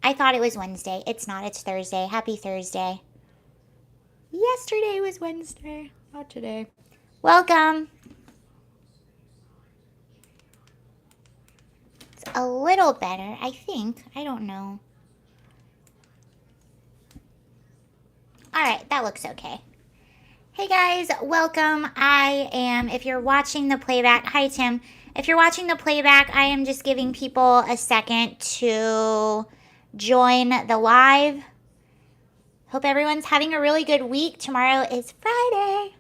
I thought it was Wednesday. It's not. It's Thursday. Happy Thursday. Yesterday was Wednesday, not today. Welcome. It's a little better, I think. I don't know. All right, that looks okay. Hey guys, welcome. If you're watching the playback, hi Tim. If you're watching the playback, I am just giving people a second to join the live. Hope everyone's having a really good week. Tomorrow is Friday.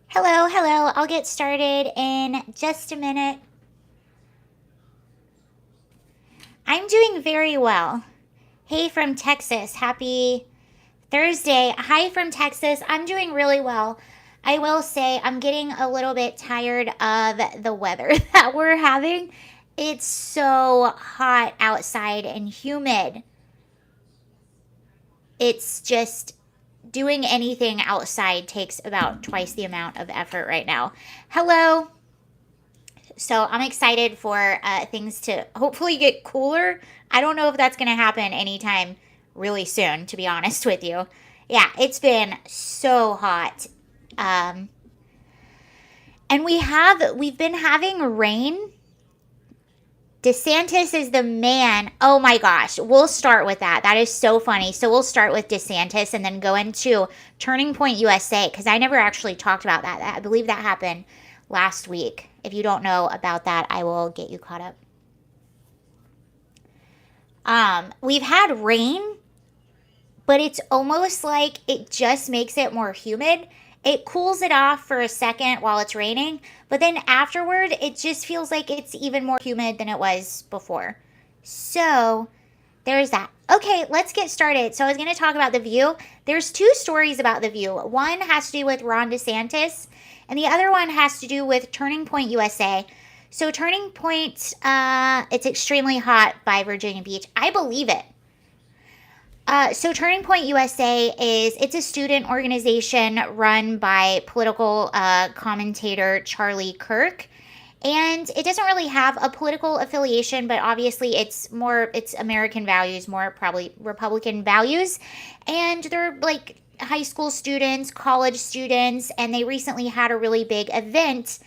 Hello, hello. I'll get started in just a minute. I'm doing very well. Hey from Texas. Happy Thursday. Hi from Texas. I'm doing really well. I will say I'm getting a little bit tired of the weather that we're having. It's so hot outside and humid. It's just doing anything outside takes about twice the amount of effort right now. Hello. So I'm excited for things to hopefully get cooler. I don't know if that's going to happen anytime really soon, to be honest with you. Yeah, it's been so hot. And we've been having rain. DeSantis is the man. Oh my gosh. We'll start with that. That is so funny. So we'll start with DeSantis and then go into Turning Point USA because I never actually talked about that. I believe that happened last week. If you don't know about that, I will get you caught up. We've had rain, but it's almost like it just makes it more humid. It cools it off for a second while it's raining, but then afterward, it just feels like it's even more humid than it was before. So, there's that. Okay, let's get started. So, I was going to talk about The View. There's two stories about The View. One has to do with Ron DeSantis, and the other one has to do with Turning Point USA. So, Turning Point, it's extremely hot by Virginia Beach. I believe it. So Turning Point USA it's a student organization run by political commentator Charlie Kirk. And it doesn't really have a political affiliation, but obviously it's American values, more probably Republican values. And they're like high school students, college students, and they recently had a really big event.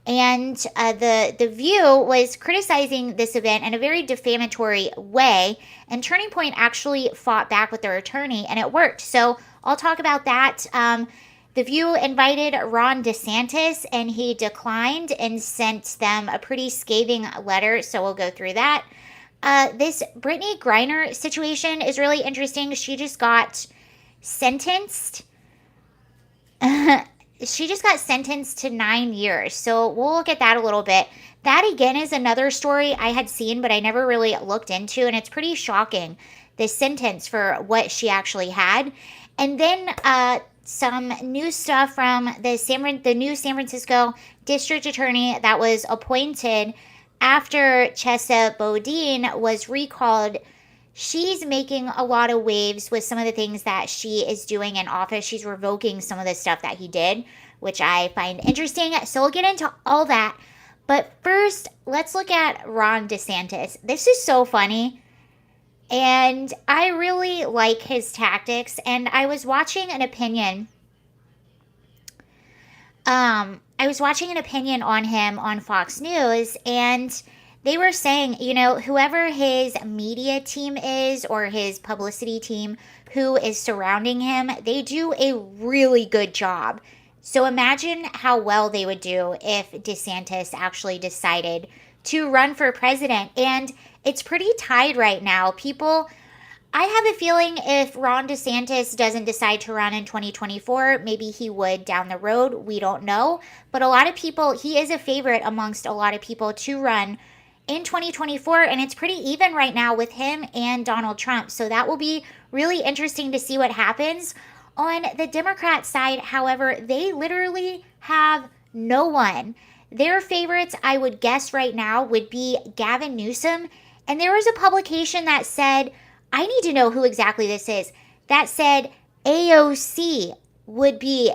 And the View was criticizing this event in a very defamatory way. And Turning Point actually fought back with their attorney, and it worked. So I'll talk about that. The View invited Ron DeSantis, and he declined and sent them a pretty scathing letter. So we'll go through that. This Brittany Griner situation is really interesting. She just got sentenced. She just got sentenced to 9 years. So we'll look at that a little bit. That again is another story I had seen, but I never really looked into. And it's pretty shocking, this sentence for what she actually had. And then some new stuff from the new San Francisco district attorney that was appointed after Chesa Boudin was recalled. She's making a lot of waves with some of the things that she is doing in office. She's revoking some of the stuff that he did, which I find interesting. So we'll get into all that. But first, let's look at Ron DeSantis. This is so funny. And I really like his tactics. And I was watching an opinion. On him on Fox News, and they were saying, whoever his media team is or his publicity team who is surrounding him, they do a really good job. So imagine how well they would do if DeSantis actually decided to run for president. And it's pretty tied right now. I have a feeling if Ron DeSantis doesn't decide to run in 2024, maybe he would down the road. We don't know. But a lot of people, he is a favorite amongst a lot of people to run in 2024, and it's pretty even right now with him and Donald Trump. So that will be really interesting to see what happens. On the Democrat side, however, they literally have no one. Their favorites, I would guess right now, would be Gavin Newsom. And there was a publication that said, I need to know who exactly this is, that said AOC would be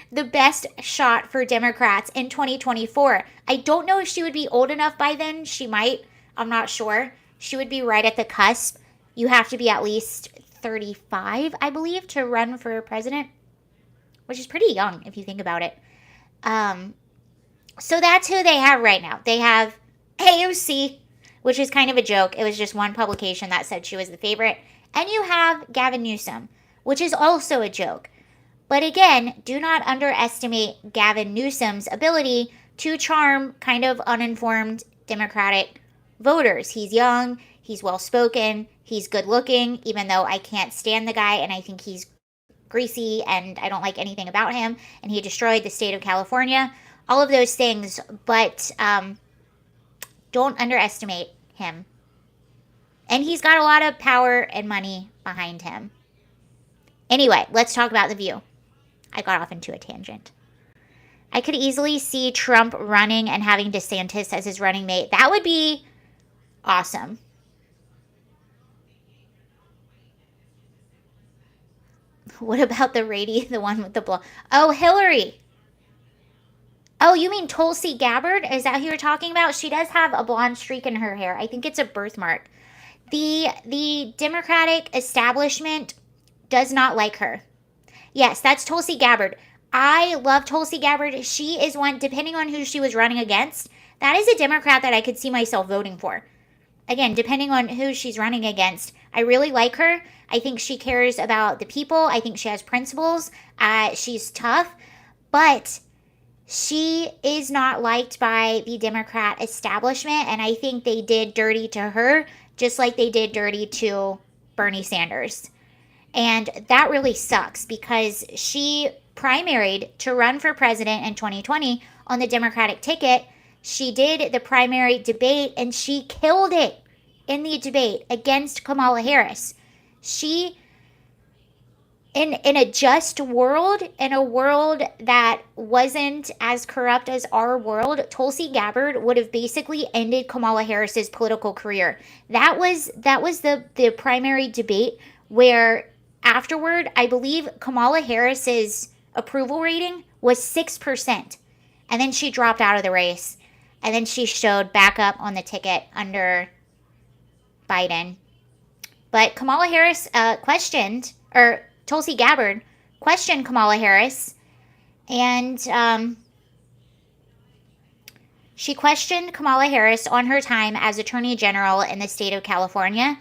the best shot for Democrats in 2024. I don't know if she would be old enough by then. She might. I'm not sure. She would be right at the cusp. You have to be at least 35, I believe, to run for president, which is pretty young if you think about it. So that's who they have right now. They have AOC, which is kind of a joke. It was just one publication that said she was the favorite. And you have Gavin Newsom, which is also a joke. But again, do not underestimate Gavin Newsom's ability to charm kind of uninformed Democratic voters. He's young, he's well-spoken, he's good-looking, even though I can't stand the guy and I think he's greasy and I don't like anything about him. And he destroyed the state of California. All of those things, but don't underestimate him. And he's got a lot of power and money behind him. Anyway, let's talk about The View. I got off into a tangent. I could easily see Trump running and having DeSantis as his running mate. That would be awesome. What about the the one with the blonde? Oh, Hillary. Oh, you mean Tulsi Gabbard? Is that who you're talking about? She does have a blonde streak in her hair. I think it's a birthmark. The Democratic establishment does not like her. Yes, that's Tulsi Gabbard. I love Tulsi Gabbard. She is one, depending on who she was running against, that is a Democrat that I could see myself voting for. Again, depending on who she's running against. I really like her. I think she cares about the people. I think she has principles. She's tough. But she is not liked by the Democrat establishment. And I think they did dirty to her, just like they did dirty to Bernie Sanders. And that really sucks because she primaried to run for president in 2020 on the Democratic ticket. She did the primary debate and she killed it in the debate against Kamala Harris. She, in a just world, in a world that wasn't as corrupt as our world, Tulsi Gabbard would have basically ended Kamala Harris's political career. That was the primary debate where afterward, I believe Kamala Harris's approval rating was 6%. And then she dropped out of the race. And then she showed back up on the ticket under Biden. But Kamala Harris Tulsi Gabbard questioned Kamala Harris. And she questioned Kamala Harris on her time as Attorney General in the state of California.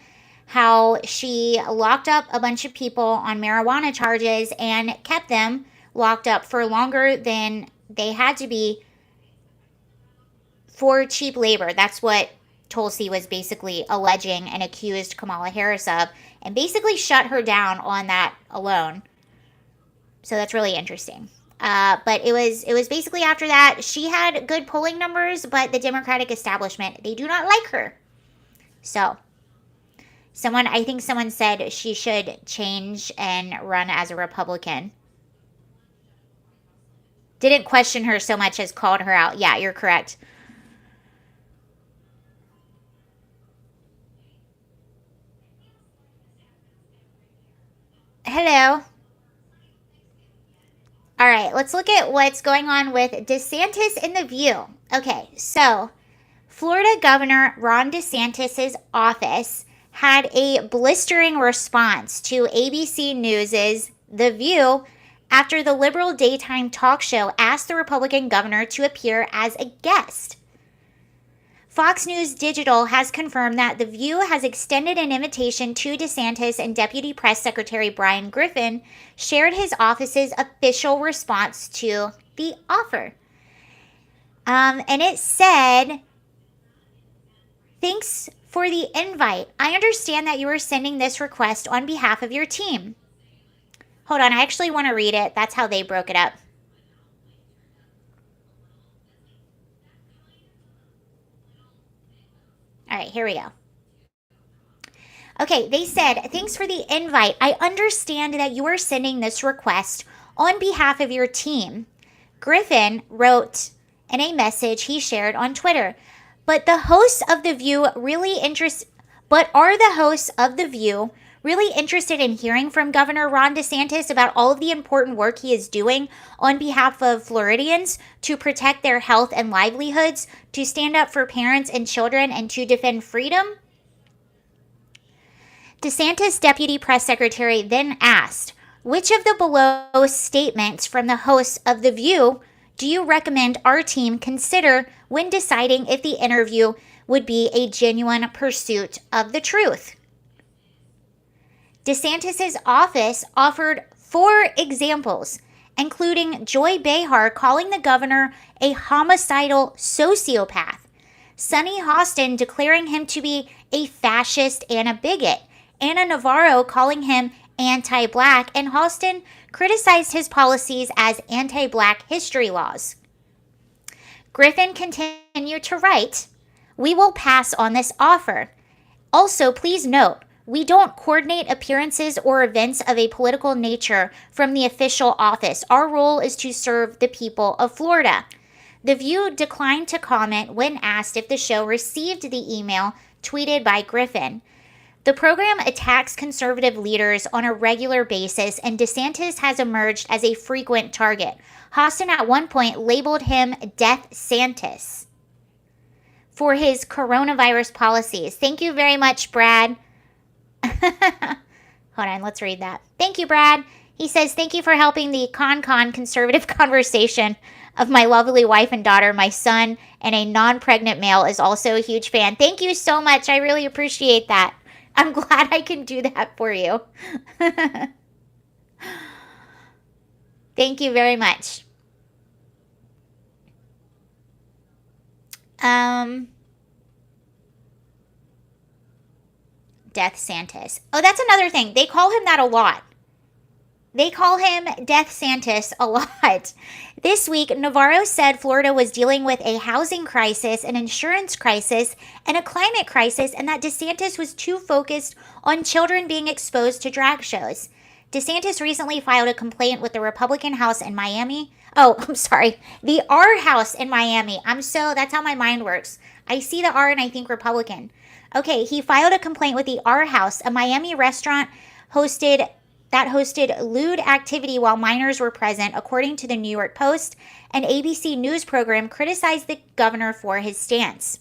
How she locked up a bunch of people on marijuana charges and kept them locked up for longer than they had to be for cheap labor. That's what Tulsi was basically alleging and accused Kamala Harris of, and basically shut her down on that alone. So that's really interesting. But it was basically after that, she had good polling numbers, but the Democratic establishment, they do not like her. So I think someone said she should change and run as a Republican. Didn't question her so much as called her out. Yeah, you're correct. Hello. All right, let's look at what's going on with DeSantis in The View. Okay, so Florida Governor Ron DeSantis' office had a blistering response to ABC News' The View after the liberal daytime talk show asked the Republican governor to appear as a guest. Fox News Digital has confirmed that The View has extended an invitation to DeSantis, and Deputy Press Secretary Brian Griffin shared his office's official response to the offer. And it said, "Thanks for the invite. I understand that you are sending this request on behalf of your team." Hold on, I actually want to read it. That's how they broke it up. All right, here we go. Okay, they said, "Thanks for the invite. I understand that you are sending this request on behalf of your team." Griffin wrote in a message he shared on Twitter, "But are the hosts of The View Really interested in hearing from Governor Ron DeSantis about all of the important work he is doing on behalf of Floridians to protect their health and livelihoods, to stand up for parents and children, and to defend freedom? DeSantis' deputy press secretary then asked, which of the below statements from the hosts of The View do you recommend our team consider when deciding if the interview would be a genuine pursuit of the truth? DeSantis' office offered 4 examples, including Joy Behar calling the governor a homicidal sociopath, Sunny Hostin declaring him to be a fascist and a bigot, Ana Navarro calling him anti-black, and Hostin criticized his policies as anti-black history laws. Griffin continued to write, we will pass on this offer. Also, please note, we don't coordinate appearances or events of a political nature from the official office. Our role is to serve the people of Florida. The View declined to comment when asked if the show received the email tweeted by Griffin. The program attacks conservative leaders on a regular basis, and DeSantis has emerged as a frequent target. Hostin at one point labeled him Death Santis for his coronavirus policies. Thank you very much, Brad. Hold on, let's read that. Thank you, Brad. He says, thank you for helping the conservative conversation of my lovely wife and daughter. My son and a non-pregnant male is also a huge fan. Thank you so much. I really appreciate that. I'm glad I can do that for you. Thank you very much. Death Santis. Oh, that's another thing. They call him that a lot. They call him Death Santis a lot. This week, Navarro said Florida was dealing with a housing crisis, an insurance crisis, and a climate crisis, and that DeSantis was too focused on children being exposed to drag shows. DeSantis recently filed a complaint with the Republican House in Miami. Oh, I'm sorry. The R House in Miami. That's how my mind works. I see the R and I think Republican. Okay, he filed a complaint with the R House, a Miami restaurant hosted lewd activity while minors were present, according to the New York Post. An ABC News program criticized the governor for his stance.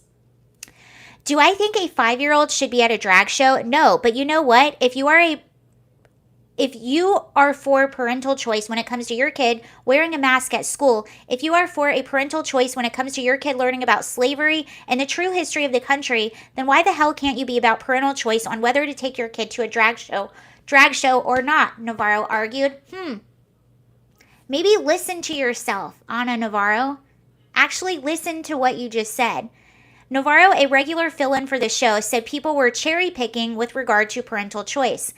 Do I think a 5-year-old should be at a drag show? No, but you know what? If you are for parental choice when it comes to your kid wearing a mask at school, if you are for a parental choice when it comes to your kid learning about slavery and the true history of the country, then why the hell can't you be about parental choice on whether to take your kid to a drag show or not? Navarro argued. Maybe listen to yourself, Ana Navarro. Actually listen to what you just said. Navarro, a regular fill-in for the show, said people were cherry-picking with regard to parental choice.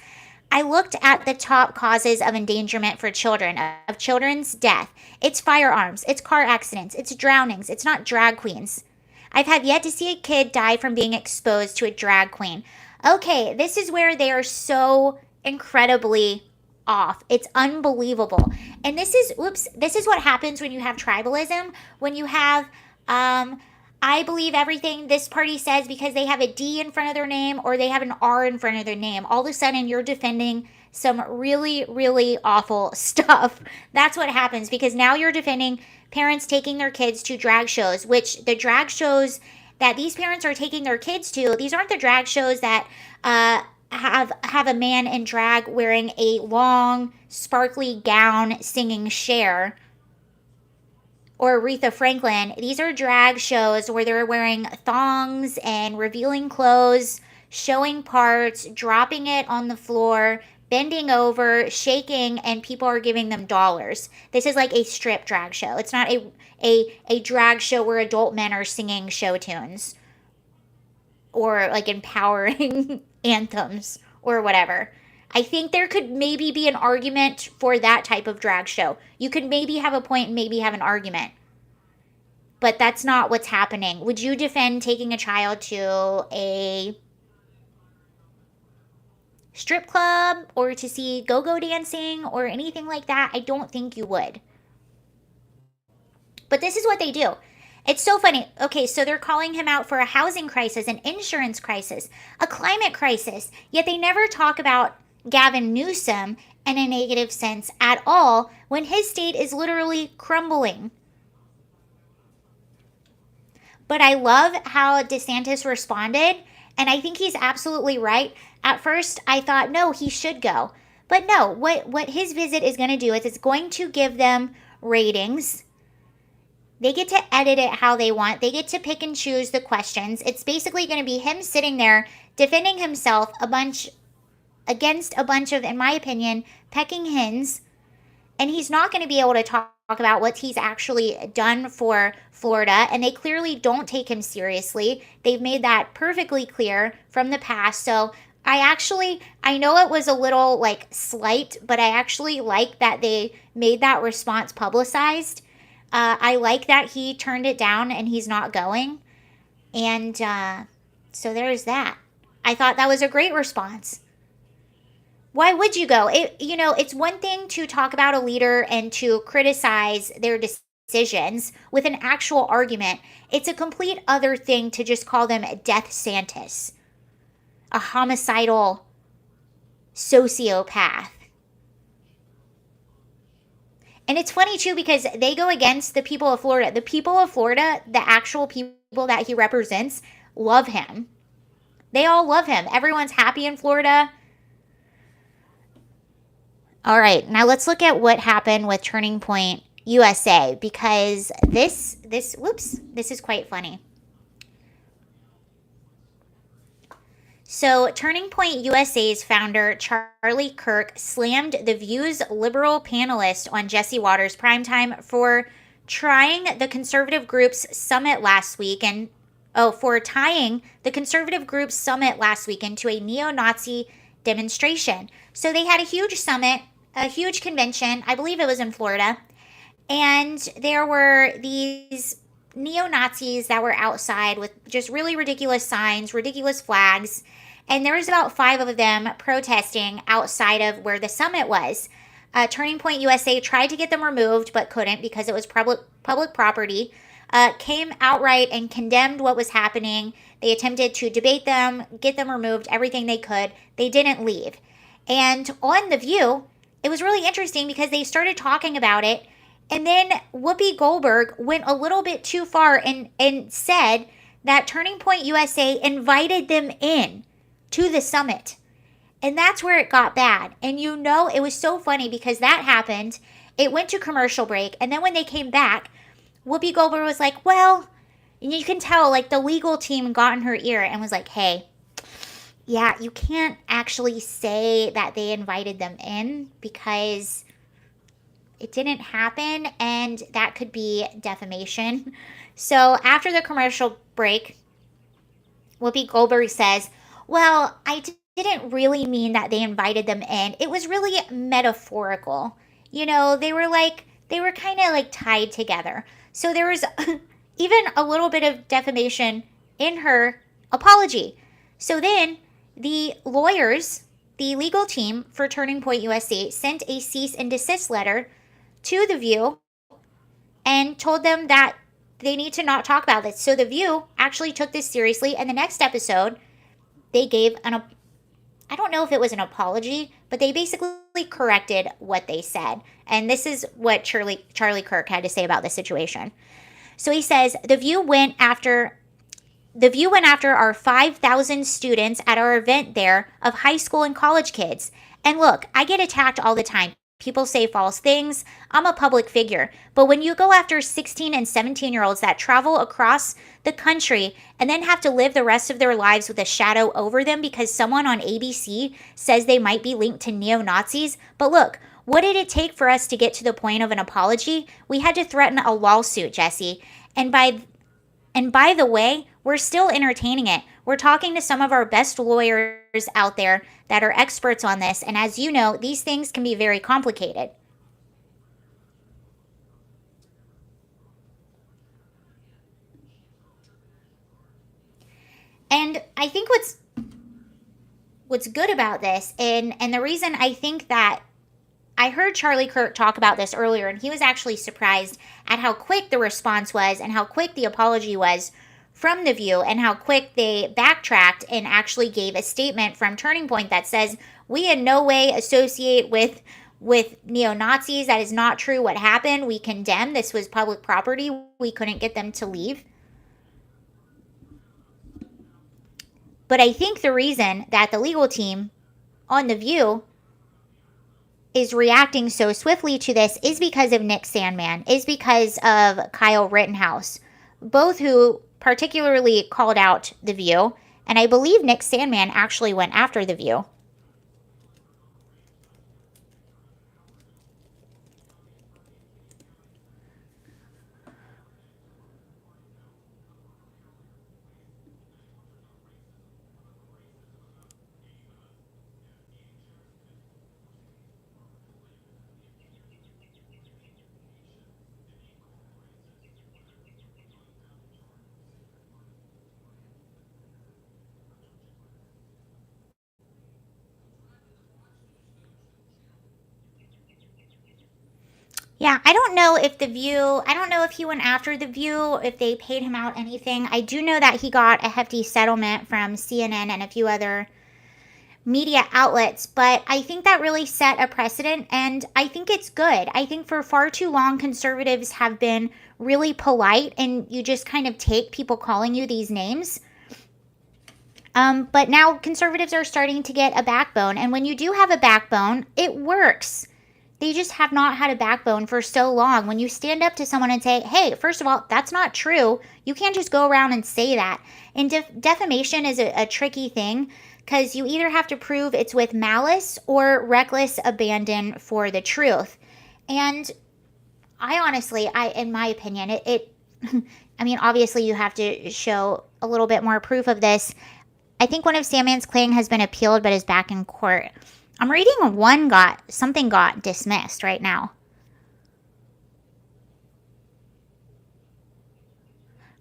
I looked at the top causes of endangerment for children, of children's death. It's firearms, it's car accidents, it's drownings, it's not drag queens. I've had yet to see a kid die from being exposed to a drag queen. Okay, this is where they are so incredibly off. It's unbelievable. And this is what happens when you have tribalism, when you have, I believe everything this party says because they have a D in front of their name or they have an R in front of their name. All of a sudden, you're defending some really, really awful stuff. That's what happens because now you're defending parents taking their kids to drag shows, which the drag shows that these parents are taking their kids to, these aren't the drag shows that have a man in drag wearing a long, sparkly gown singing Cher or Aretha Franklin. These are drag shows where they're wearing thongs and revealing clothes, showing parts, dropping it on the floor, bending over, shaking, and people are giving them dollars. This is like a strip drag show. It's not a drag show where adult men are singing show tunes or like empowering anthems or whatever. I think there could maybe be an argument for that type of drag show. You could maybe have a point and maybe have an argument. But that's not what's happening. Would you defend taking a child to a strip club or to see go-go dancing or anything like that? I don't think you would. But this is what they do. It's so funny. Okay, so they're calling him out for a housing crisis, an insurance crisis, a climate crisis, yet they never talk about Gavin Newsom in a negative sense at all when his state is literally crumbling. But I love how DeSantis responded, and I think he's absolutely right. At first, I thought, no, he should go. But no, what his visit is going to do is it's going to give them ratings. They get to edit it how they want. They get to pick and choose the questions. It's basically going to be him sitting there defending himself against a bunch of, in my opinion, pecking hens. And he's not going to be able to talk about what he's actually done for Florida. And they clearly don't take him seriously. They've made that perfectly clear from the past. So I know it was a little like slight, but I actually like that they made that response publicized. I like that he turned it down and he's not going. And so there's that. I thought that was a great response. Why would you go? It's one thing to talk about a leader and to criticize their decisions with an actual argument. It's a complete other thing to just call them Death Santis, a homicidal sociopath. And it's funny too because they go against the people of Florida. The people of Florida, the actual people that he represents, love him. They all love him. Everyone's happy in Florida. All right, now let's look at what happened with Turning Point USA because this is quite funny. So, Turning Point USA's founder, Charlie Kirk, slammed The View's liberal panelist on Jesse Watters Primetime for trying the conservative group's summit last week for tying the conservative group's summit last weekend to a neo-Nazi demonstration. So, they had a huge summit, a huge convention. I believe it was in Florida. And there were these neo-Nazis that were outside with just really ridiculous signs, ridiculous flags. And there was about 5 of them protesting outside of where the summit was. Turning Point USA tried to get them removed, but couldn't because it was public property. Came outright and condemned what was happening. They attempted to debate them, get them removed, everything they could. They didn't leave. And on The View, it was really interesting because they started talking about it. And then Whoopi Goldberg went a little bit too far and said that Turning Point USA invited them in to the summit. And that's where it got bad. And it was so funny because that happened. It went to commercial break. And then when they came back, Whoopi Goldberg was like, well, and you can tell like the legal team got in her ear and was like, hey, yeah, you can't actually say that they invited them in because it didn't happen and that could be defamation. So after the commercial break, Whoopi Goldberg says, well, I didn't really mean that they invited them in. It was really metaphorical. They were kind of like tied together. So there was even a little bit of defamation in her apology. So then the lawyers, the legal team for Turning Point USA sent a cease and desist letter to The View and told them that they need to not talk about this. So The View actually took this seriously. And the next episode, they gave I don't know if it was an apology, but they basically corrected what they said. And this is what Charlie Kirk had to say about the situation. So he says, The View went after our 5,000 students at our event there of high school and college kids. And look, I get attacked all the time. People say false things. I'm a public figure. But when you go after 16 and 17-year-olds that travel across the country and then have to live the rest of their lives with a shadow over them because someone on ABC says they might be linked to neo-Nazis. But look, what did it take for us to get to the point of an apology? We had to threaten a lawsuit, Jesse. And by the way, we're still entertaining it. We're talking to some of our best lawyers out there that are experts on this. And as you know, these things can be very complicated. And I think what's good about this, and the reason I think that I I heard Charlie Kirk talk about this earlier, and he was actually surprised at how quick the response was and how quick the apology was from The View, and how quick they backtracked and actually gave a statement from Turning Point that says, we in no way associate with neo-Nazis. That is not true. What happened, we condemn. This was public property. We couldn't get them to leave. But I think the reason that the legal team on The View is reacting so swiftly to this is because of Nick Sandmann, is because of Kyle Rittenhouse, both who particularly called out The View. And I believe Nick Sandmann actually went after The View. Yeah, I don't know if The View, I don't know if he went after The View, if they paid him out anything. I do know that he got a hefty settlement from CNN and a few other media outlets, but I think that really set a precedent, and I think it's good. I think for far too long, conservatives have been really polite, and you just kind of take people calling you these names. But now conservatives are starting to get a backbone, and when you do have a backbone, it works. They just have not had a backbone for so long. When you stand up to someone and say, hey, first of all, that's not true, you can't just go around and say that. And defamation is a tricky thing, because you either have to prove it's with malice or reckless abandon for the truth. And I honestly, in my opinion, I mean, obviously you have to show a little bit more proof of this. I think one of Sandmann's claims has been appealed but is back in court. I'm reading something got dismissed right now.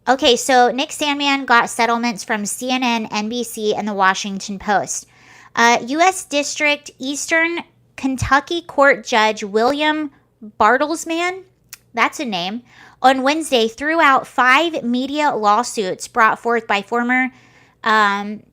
Okay, so Nick Sandmann got settlements from CNN, NBC, and the Washington Post. U.S. District Eastern Kentucky Court Judge William Bartlesman, that's a name, on Wednesday threw out 5 media lawsuits brought forth by former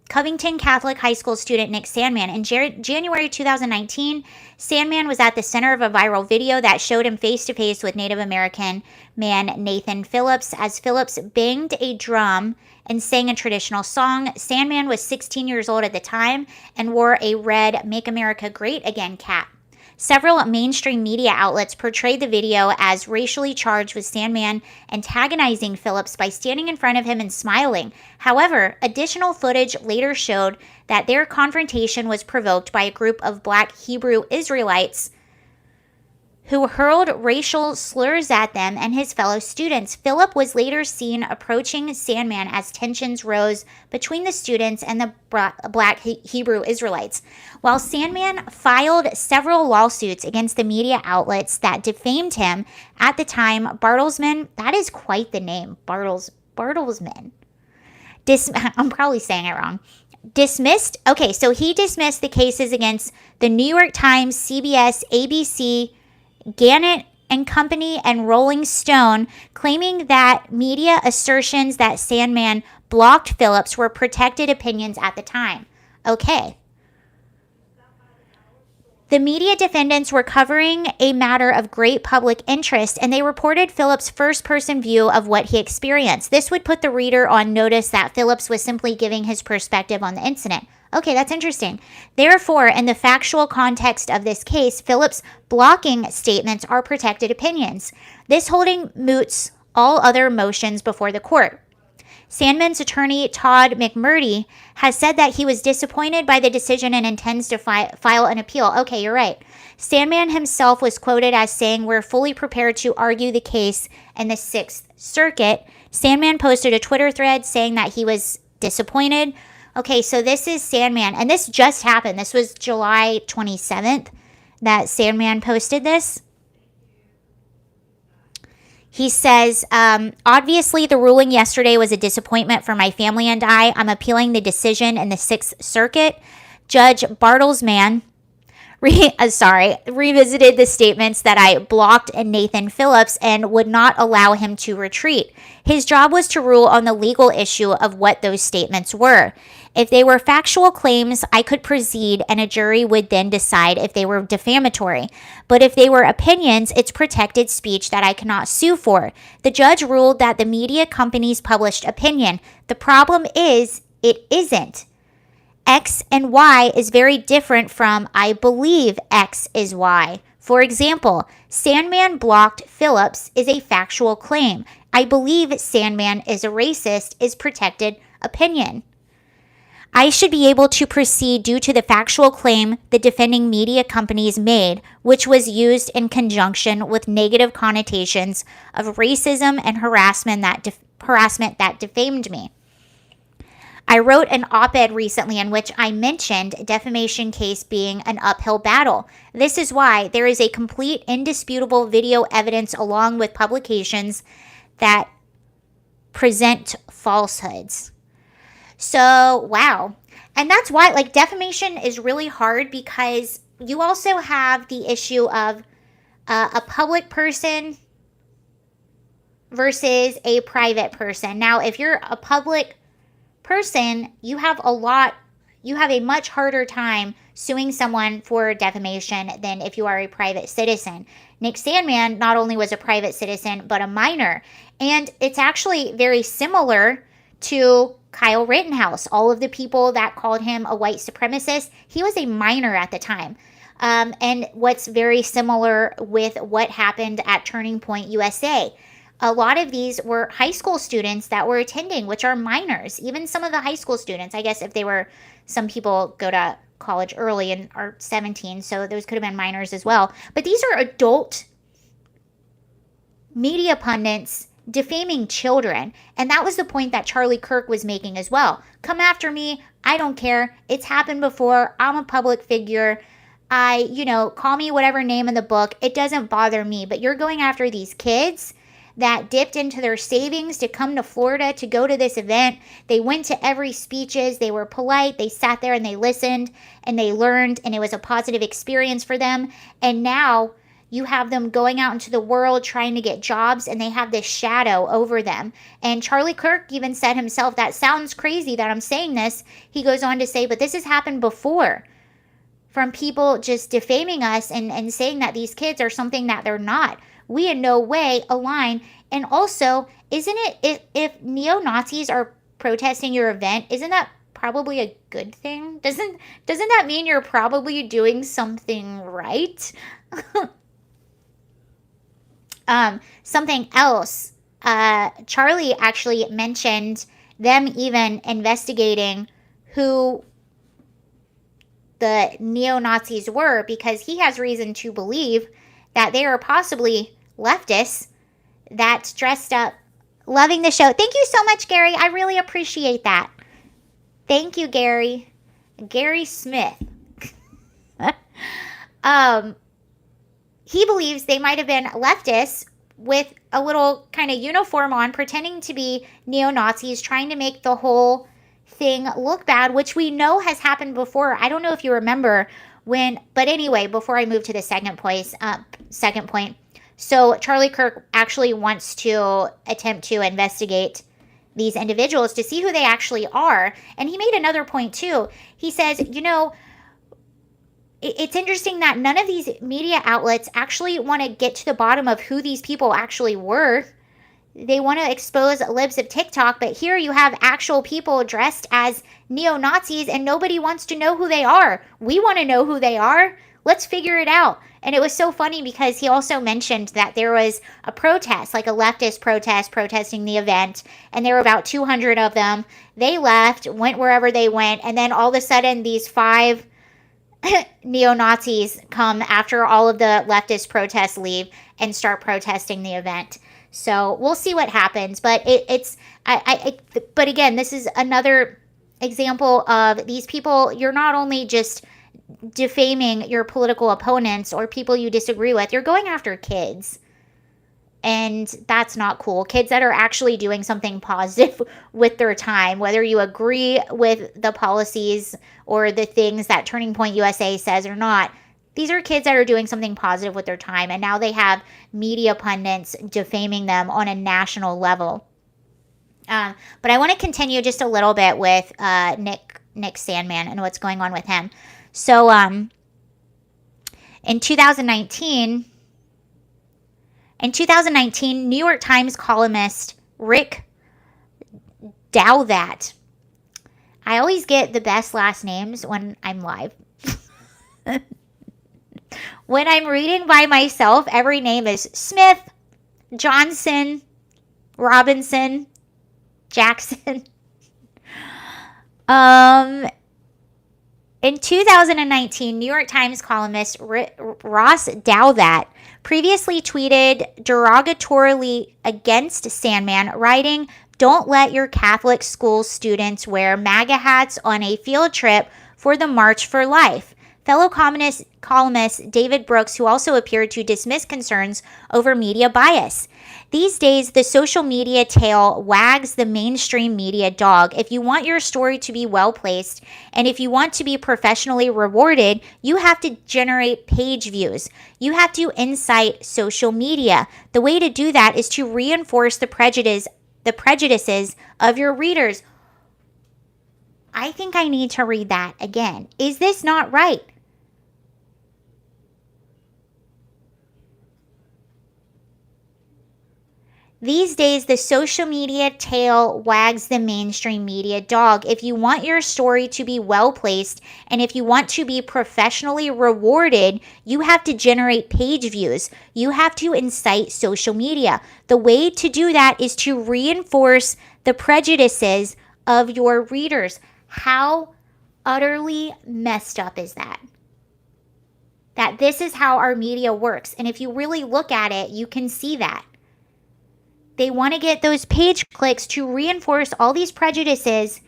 Covington Catholic High School student Nick Sandmann. In January 2019, Sandmann was at the center of a viral video that showed him face-to-face with Native American man Nathan Phillips as Phillips banged a drum and sang a traditional song. Sandmann was 16 years old at the time and wore a red Make America Great Again cap. Several mainstream media outlets portrayed the video as racially charged, with Sandmann antagonizing Phillips by standing in front of him and smiling. However, additional footage later showed that their confrontation was provoked by a group of Black Hebrew Israelites who hurled racial slurs at them and his fellow students. Philip was later seen approaching Sandmann as tensions rose between the students and the Black Hebrew Israelites. While Sandmann filed several lawsuits against the media outlets that defamed him at the time, Bartlesman, that is quite the name, Bartlesman. I'm probably saying it wrong. He dismissed the cases against the New York Times, CBS, ABC, Gannett and Company, and Rolling Stone, claiming that media assertions that Sandmann blocked Phillips were protected opinions at the time. Okay. The media defendants were covering a matter of great public interest, and they reported Phillips' first-person view of what he experienced. This would put the reader on notice that Phillips was simply giving his perspective on the incident. Okay, that's interesting. Therefore, in the factual context of this case, Phillips' blocking statements are protected opinions. This holding moots all other motions before the court. Sandmann's attorney, Todd McMurdy, has said that he was disappointed by the decision and intends to file an appeal. Okay, you're right. Sandmann himself was quoted as saying, "We're fully prepared to argue the case in the Sixth Circuit." Sandmann posted a Twitter thread saying that he was disappointed. Okay, so this is Sandmann, and this just happened. This was July 27th that Sandmann posted this. He says, obviously the ruling yesterday was a disappointment for my family and I. I'm appealing the decision in the Sixth Circuit. Judge Bartlesman revisited the statements that I blocked Nathan Phillips and would not allow him to retreat. His job was to rule on the legal issue of what those statements were. If they were factual claims, I could proceed and a jury would then decide if they were defamatory. But if they were opinions, it's protected speech that I cannot sue for. The judge ruled that the media companies published opinion. The problem is, it isn't. X and Y is very different from I believe X is Y. For example, Sandman blocked Phillips is a factual claim. I believe Sandman is a racist is protected opinion. I should be able to proceed due to the factual claim the defending media companies made, which was used in conjunction with negative connotations of racism and harassment that defamed me. I wrote an op-ed recently in which I mentioned a defamation case being an uphill battle. This is why there is a complete, indisputable video evidence along with publications that present falsehoods. So, wow. And that's why, defamation is really hard because you also have the issue of a public person versus a private person. Now, if you're a public person, you have a much harder time suing someone for defamation than if you are a private citizen. Nick Sandman not only was a private citizen, but a minor. And it's actually very similar to Kyle Rittenhouse. All of the people that called him a white supremacist, he was a minor at the time. And what's very similar with what happened at Turning Point USA. A lot of these were high school students that were attending, which are minors. Even some of the high school students, I guess some people go to college early and are 17, so those could have been minors as well. But these are adult media pundits defaming children. And that was the point that Charlie Kirk was making as well. Come after me. I don't care. It's happened before. I'm a public figure. Call me whatever name in the book. It doesn't bother me. But you're going after these kids that dipped into their savings to come to Florida to go to this event. They went to every speeches. They were polite. They sat there and they listened and they learned, and it was a positive experience for them. And now you have them going out into the world trying to get jobs, and they have this shadow over them. And Charlie Kirk even said himself, that sounds crazy that I'm saying this. He goes on to say, but this has happened before, from people just defaming us and saying that these kids are something that they're not. We in no way align. And also, isn't it, if neo-Nazis are protesting your event, isn't that probably a good thing? Doesn't that mean you're probably doing something right? Something else, Charlie actually mentioned them even investigating who the neo-Nazis were, because he has reason to believe that they are possibly leftists that dressed up. Loving the show. Thank you so much, Gary. I really appreciate that. Thank you, Gary. Gary Smith. He believes they might have been leftists with a little kind of uniform on, pretending to be neo-Nazis, trying to make the whole thing look bad, which we know has happened before. I don't know if you remember but anyway, before I move to the second point. So Charlie Kirk actually wants to attempt to investigate these individuals to see who they actually are. And he made another point too. He says, it's interesting that none of these media outlets actually want to get to the bottom of who these people actually were. They want to expose libs of TikTok, but here you have actual people dressed as neo-Nazis and nobody wants to know who they are. We want to know who they are. Let's figure it out. And it was so funny because he also mentioned that there was a protest, like a leftist protest, protesting the event, and there were about 200 of them. They left, went wherever they went, and then all of a sudden these 5 neo-Nazis come after all of the leftist protests leave and start protesting the event. So we'll see what happens. But but again, this is another example of these people. You're not only just defaming your political opponents or people you disagree with, you're going after kids. And that's not cool. Kids that are actually doing something positive with their time, whether you agree with the policies or the things that Turning Point USA says or not, These are kids that are doing something positive with their time, and now they have media pundits defaming them on a national level. But I want to continue just a little bit with Nick Sandmann and what's going on with him. So in 2019, New York Times columnist Rick Dowdat. I always get the best last names when I'm live. When I'm reading by myself, every name is Smith, Johnson, Robinson, Jackson. In 2019, New York Times columnist Ross Douthat previously tweeted derogatorily against Sandmann, writing, "Don't let your Catholic school students wear MAGA hats on a field trip for the March for Life." Fellow columnist David Brooks, who also appeared to dismiss concerns over media bias. These days, the social media tail wags the mainstream media dog. If you want your story to be well placed, and if you want to be professionally rewarded, you have to generate page views. You have to incite social media. The way to do that is to reinforce the prejudices of your readers. I think I need to read that again. Is this not right? These days, the social media tail wags the mainstream media dog. If you want your story to be well placed, and if you want to be professionally rewarded, you have to generate page views. You have to incite social media. The way to do that is to reinforce the prejudices of your readers. How utterly messed up is that? That this is how our media works. And if you really look at it, you can see that. They want to get those page clicks to reinforce all these prejudices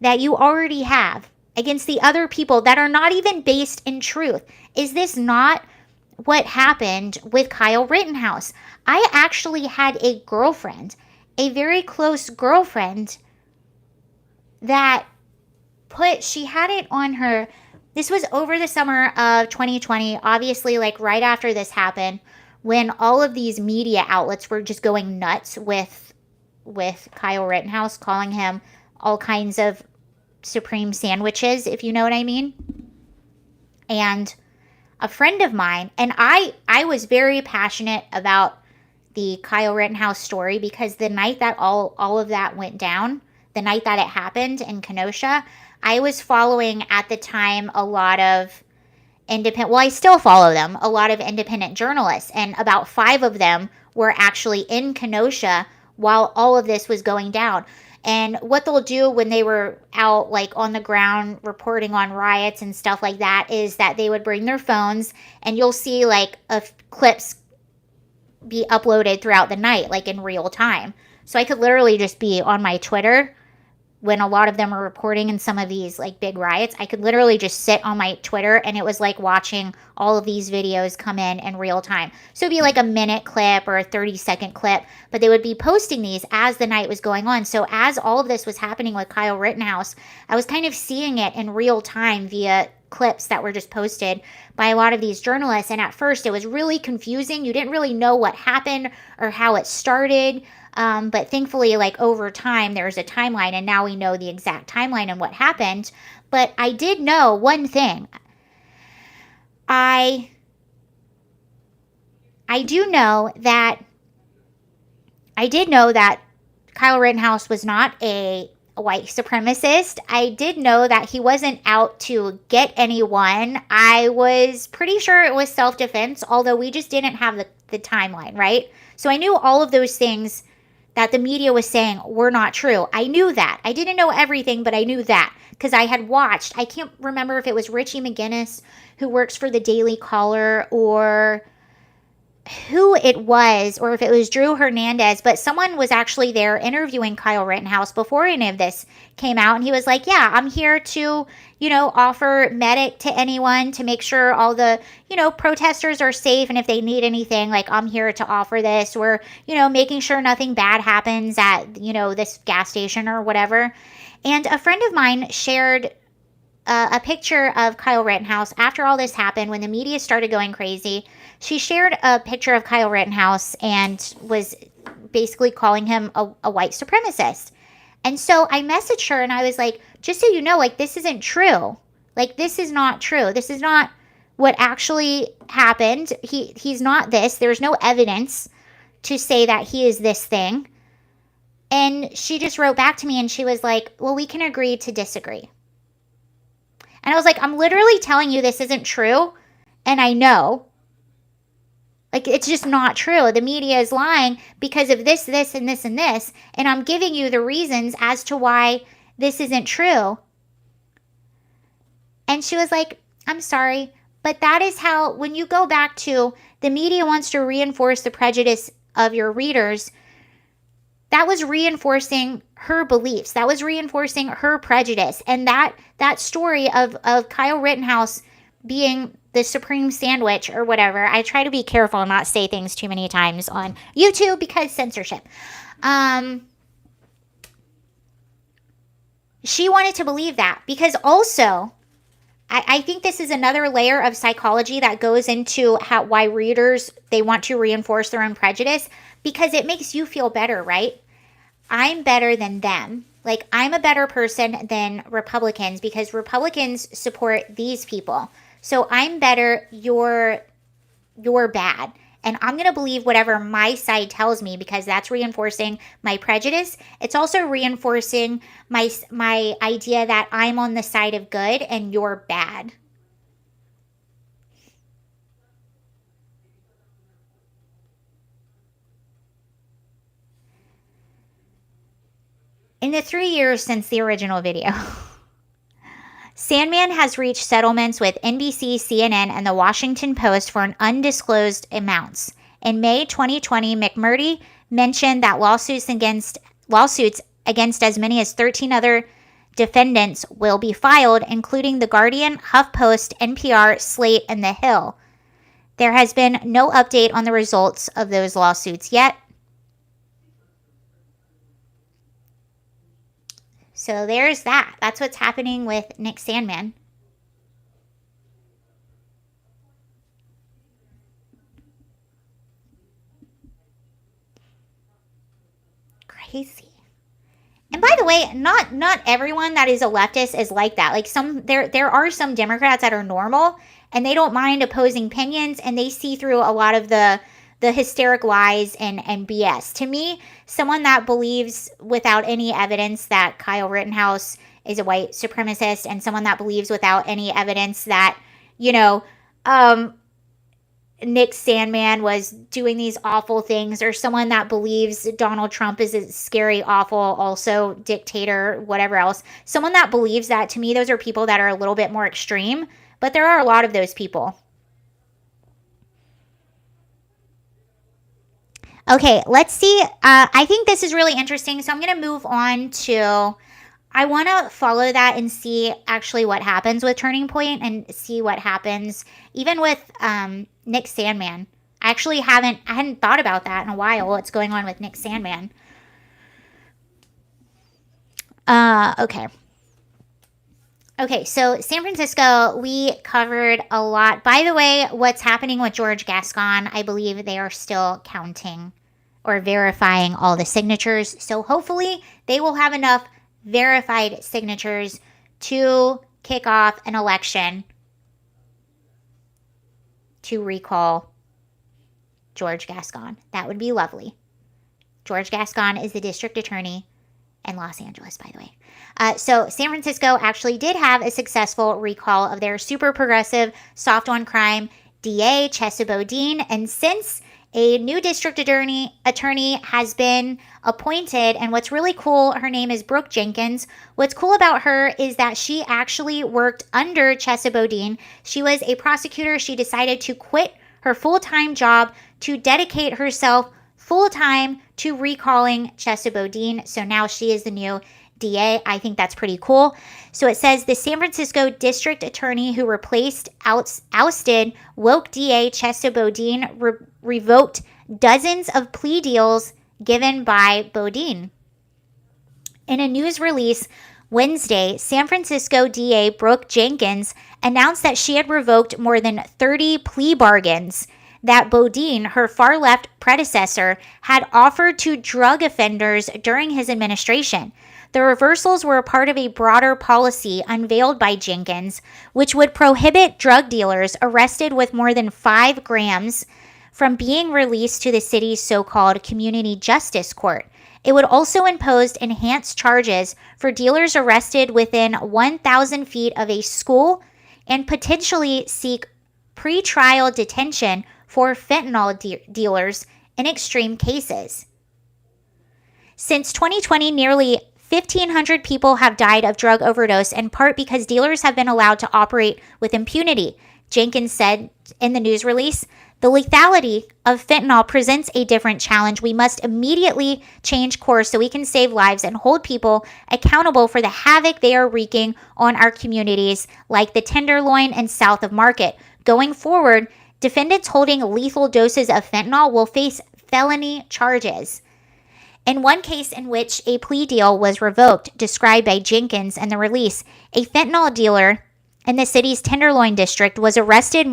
that you already have against the other people that are not even based in truth. Is this not what happened with Kyle Rittenhouse? I actually had a girlfriend, a very close girlfriend, that she had it on her. This was over the summer of 2020, obviously, like right after this happened, when all of these media outlets were just going nuts with Kyle Rittenhouse, calling him all kinds of supreme sandwiches, if you know what I mean. And a friend of mine, and I was very passionate about the Kyle Rittenhouse story, because the night that all of that went down, the night that it happened in Kenosha, I was following at the time a lot of I still follow them, a lot of independent journalists, and about 5 of them were actually in Kenosha while all of this was going down. And what they'll do when they were out like on the ground reporting on riots and stuff like that is that they would bring their phones, and you'll see like clips be uploaded throughout the night, like in real time. So I could literally just be on my Twitter when a lot of them were reporting in some of these like big riots. I could literally just sit on my Twitter, and it was like watching all of these videos come in real time. So it'd be like a minute clip or a 30-second clip, but they would be posting these as the night was going on. So as all of this was happening with Kyle Rittenhouse, I was kind of seeing it in real time via clips that were just posted by a lot of these journalists. And at first it was really confusing. You didn't really know what happened or how it started. But thankfully, like over time, there's a timeline, and now we know the exact timeline and what happened. But I did know one thing. I did know that Kyle Rittenhouse was not a white supremacist. I did know that he wasn't out to get anyone. I was pretty sure it was self-defense, although we just didn't have the timeline, right? So I knew all of those things that the media was saying were not true. I knew that. I didn't know everything, but I knew that because I had watched. I can't remember if it was Richie McGinnis, who works for the Daily Caller, or who it was, or if it was Drew Hernandez, but someone was actually there interviewing Kyle Rittenhouse before any of this came out. And he was like, yeah, I'm here to, offer medic to anyone to make sure all the, protesters are safe. And if they need anything, like I'm here to offer this, or, making sure nothing bad happens at, this gas station or whatever. And a friend of mine shared a picture of Kyle Rittenhouse after all this happened, when the media started going crazy. She shared a picture of Kyle Rittenhouse and was basically calling him a white supremacist. And so I messaged her and I was like, just so you know, like, this isn't true. Like, this is not true. This is not what actually happened. He's not this. There's no evidence to say that he is this thing. And she just wrote back to me and she was like, well, we can agree to disagree. And I was like, I'm literally telling you this isn't true. And I know. Like, it's just not true. The media is lying because of this, this, and this, and this. And I'm giving you the reasons as to why this isn't true. And she was like, I'm sorry, but that is how, when you go back to the media wants to reinforce the prejudice of your readers, that was reinforcing her beliefs. That was reinforcing her prejudice. And that story of Kyle Rittenhouse being the supreme sandwich or whatever. I try to be careful and not say things too many times on YouTube because censorship. She wanted to believe that because also, I think this is another layer of psychology that goes into why readers, they want to reinforce their own prejudice because it makes you feel better, right? I'm better than them. Like, I'm a better person than Republicans because Republicans support these people. So I'm better, you're bad. And I'm going to believe whatever my side tells me because that's reinforcing my prejudice. It's also reinforcing my idea that I'm on the side of good and you're bad. In the 3 years since the original video, Sandmann has reached settlements with NBC, CNN, and the Washington Post for an undisclosed amounts. In May 2020, McMurdy mentioned that lawsuits against as many as 13 other defendants will be filed, including The Guardian, HuffPost, NPR, Slate, and The Hill. There has been no update on the results of those lawsuits yet. So there's that. That's what's happening with Nick Sandmann. Crazy. And by the way, not everyone that is a leftist is like that. Like there are some Democrats that are normal and they don't mind opposing opinions and they see through a lot of the hysteric lies and BS. To me, someone that believes without any evidence that Kyle Rittenhouse is a white supremacist and someone that believes without any evidence that, Nick Sandmann was doing these awful things, or someone that believes Donald Trump is a scary, awful, also dictator, whatever else. Someone that believes that, to me, those are people that are a little bit more extreme, but there are a lot of those people. Okay, let's see. I think this is really interesting, so I'm going to move on to, I want to follow that and see actually what happens with Turning Point and see what happens even with Nick Sandmann. I hadn't thought about that in a while, what's going on with Nick Sandmann. Okay, so San Francisco, we covered a lot. By the way, what's happening with George Gascon, I believe they are still counting or verifying all the signatures. So hopefully they will have enough verified signatures to kick off an election to recall George Gascon. That would be lovely. George Gascon is the district attorney in Los Angeles, by the way. So San Francisco actually did have a successful recall of their super progressive, soft on crime DA, Chesa Boudin. And since a new district attorney has been appointed, and what's really cool, her name is Brooke Jenkins. What's cool about her is that she actually worked under Chesa Boudin. She was a prosecutor. She decided to quit her full-time job to dedicate herself full-time to recalling Chesa Boudin. So now she is the new DA. I think that's pretty cool. So it says the San Francisco district attorney who replaced ousted woke DA Chesa Boudin revoked dozens of plea deals given by Boudin. In a news release, Wednesday, San Francisco DA Brooke Jenkins announced that she had revoked more than 30 plea bargains that Bodine, her far left predecessor, had offered to drug offenders during his administration. The reversals were a part of a broader policy unveiled by Jenkins, which would prohibit drug dealers arrested with more than 5 grams from being released to the city's so-called Community Justice Court. It would also impose enhanced charges for dealers arrested within 1,000 feet of a school and potentially seek pretrial detention for fentanyl dealers in extreme cases. Since 2020, nearly 1,500 people have died of drug overdose, in part because dealers have been allowed to operate with impunity, Jenkins said in the news release. The lethality of fentanyl presents a different challenge. We must immediately change course so we can save lives and hold people accountable for the havoc they are wreaking on our communities, like the Tenderloin and south of Market. Going forward, defendants holding lethal doses of fentanyl will face felony charges. In one case in which a plea deal was revoked, described by Jenkins in the release, a fentanyl dealer in the city's Tenderloin district was arrested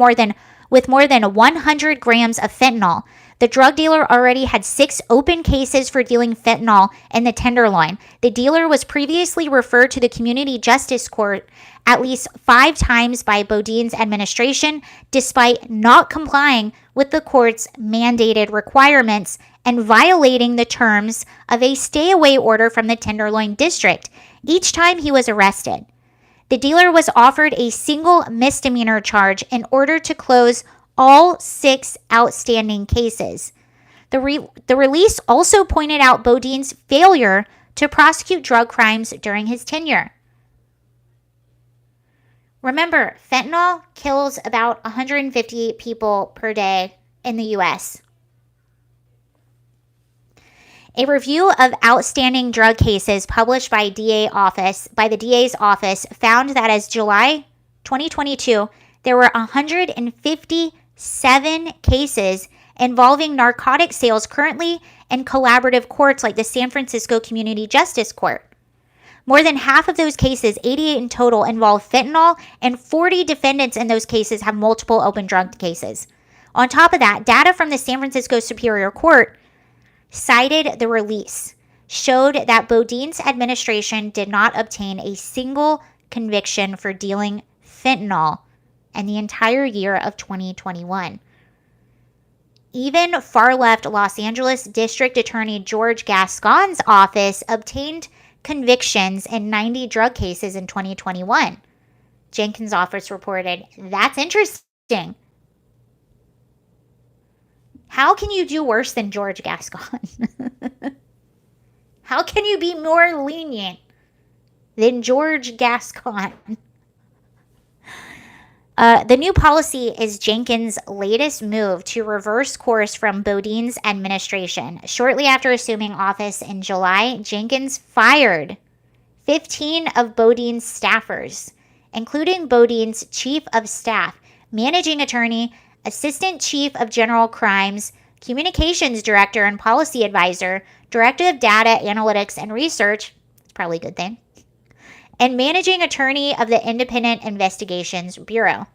with more than 100 grams of fentanyl. The drug dealer already had 6 open cases for dealing fentanyl in the Tenderloin. The dealer was previously referred to the Community Justice Court at least 5 times by Bodine's administration, despite not complying with the court's mandated requirements and violating the terms of a stay-away order from the Tenderloin district each time he was arrested. The dealer was offered a single misdemeanor charge in order to close all 6 outstanding cases. The release also pointed out Bodine's failure to prosecute drug crimes during his tenure. Remember, fentanyl kills about 150 people per day in the U.S. A review of outstanding drug cases published by the DA's office found that as July 2022, there were 157 cases involving narcotic sales currently in collaborative courts like the San Francisco Community Justice Court. More than half of those cases, 88 in total, involve fentanyl, and 40 defendants in those cases have multiple open drug cases. On top of that, data from the San Francisco Superior Court cited the release, showed that Bodine's administration did not obtain a single conviction for dealing fentanyl in the entire year of 2021. Even far-left Los Angeles District Attorney George Gascon's office obtained convictions in 90 drug cases in 2021. Jenkins' office reported, "That's interesting. How can you do worse than George Gascon? How can you be more lenient than George Gascon?" The new policy is Jenkins' latest move to reverse course from Bodine's administration. Shortly after assuming office in July, Jenkins fired 15 of Bodine's staffers, including Bodine's chief of staff, managing attorney, assistant chief of general crimes, communications director and policy advisor, director of data analytics and research, it's probably a good thing, and managing attorney of the Independent Investigations Bureau.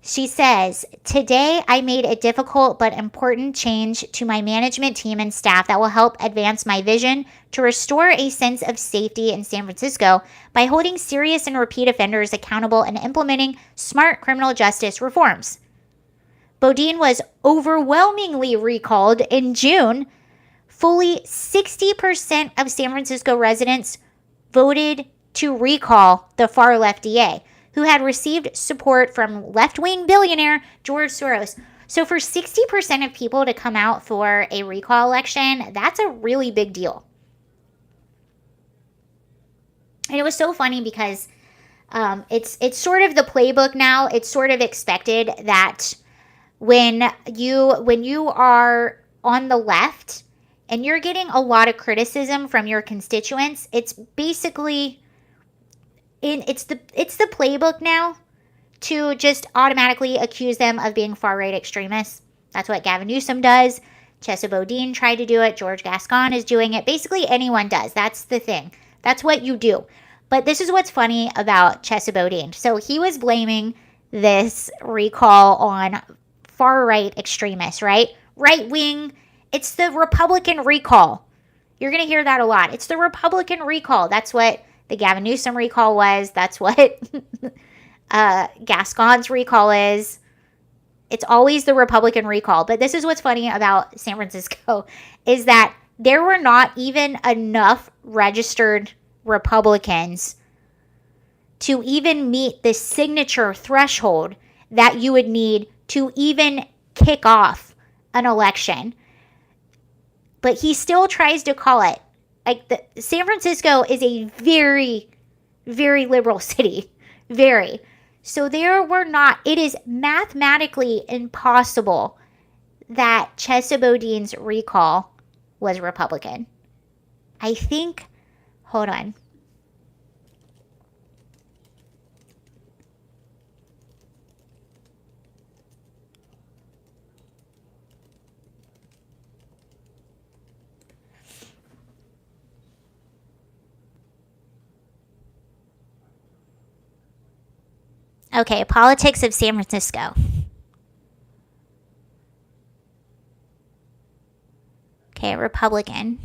She says, "Today I made a difficult but important change to my management team and staff that will help advance my vision to restore a sense of safety in San Francisco by holding serious and repeat offenders accountable and implementing smart criminal justice reforms." Bodine was overwhelmingly recalled in June. Fully 60% of San Francisco residents voted to recall the far-left DA, who had received support from left-wing billionaire George Soros. So for 60% of people to come out for a recall election, that's a really big deal. And it was so funny because it's sort of the playbook now. It's sort of expected that when you are on the left and you're getting a lot of criticism from your constituents, it's basically it's the playbook now to just automatically accuse them of being far-right extremists. That's what Gavin Newsom does. Chesa Boudin tried to do it. George Gascon is doing it. Basically, anyone does. That's the thing. That's what you do. But this is what's funny about Chesa Boudin. So he was blaming this recall on far right extremists, right? Right wing. It's the Republican recall. You're going to hear that a lot. It's the Republican recall. That's what the Gavin Newsom recall was. That's what Gascon's recall is. It's always the Republican recall. But this is what's funny about San Francisco is that there were not even enough registered Republicans to even meet the signature threshold that you would need to even kick off an election. But he still tries to call it. Like, San Francisco is a very, very liberal city. Very. So there were not, it is mathematically impossible that Chesa Boudin's recall was Republican. I think, hold on. Okay, politics of San Francisco. Okay, Republican.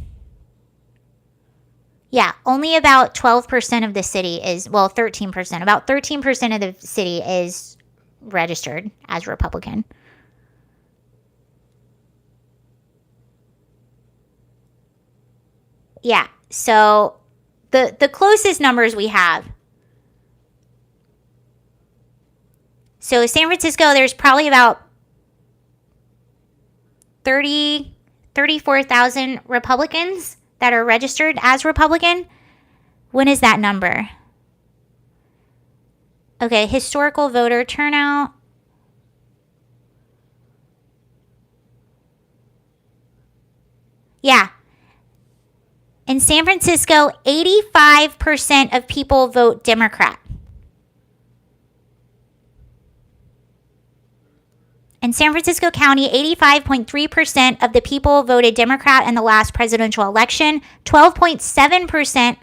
Yeah, only about 12% of the city is, well, 13%. About 13% of the city is registered as Republican. Yeah, so the closest numbers we have. So San Francisco, there's probably about 34,000 Republicans that are registered as Republican. When is that number? Okay, historical voter turnout. Yeah. In San Francisco, 85% of people vote Democrat. In San Francisco County, 85.3% of the people voted Democrat in the last presidential election. 12.7%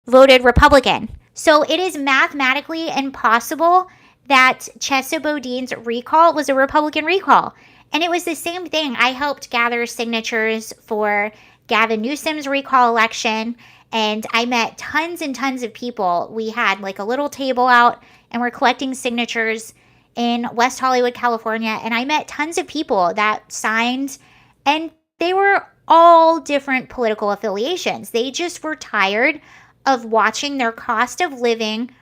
voted Republican. So it is mathematically impossible that Chesa Boudin's recall was a Republican recall. And it was the same thing. I helped gather signatures for Gavin Newsom's recall election, and I met tons and tons of people. We had like a little table out, and we're collecting signatures in West Hollywood, California, and I met tons of people that signed, and they were all different political affiliations. They just were tired of watching their cost of living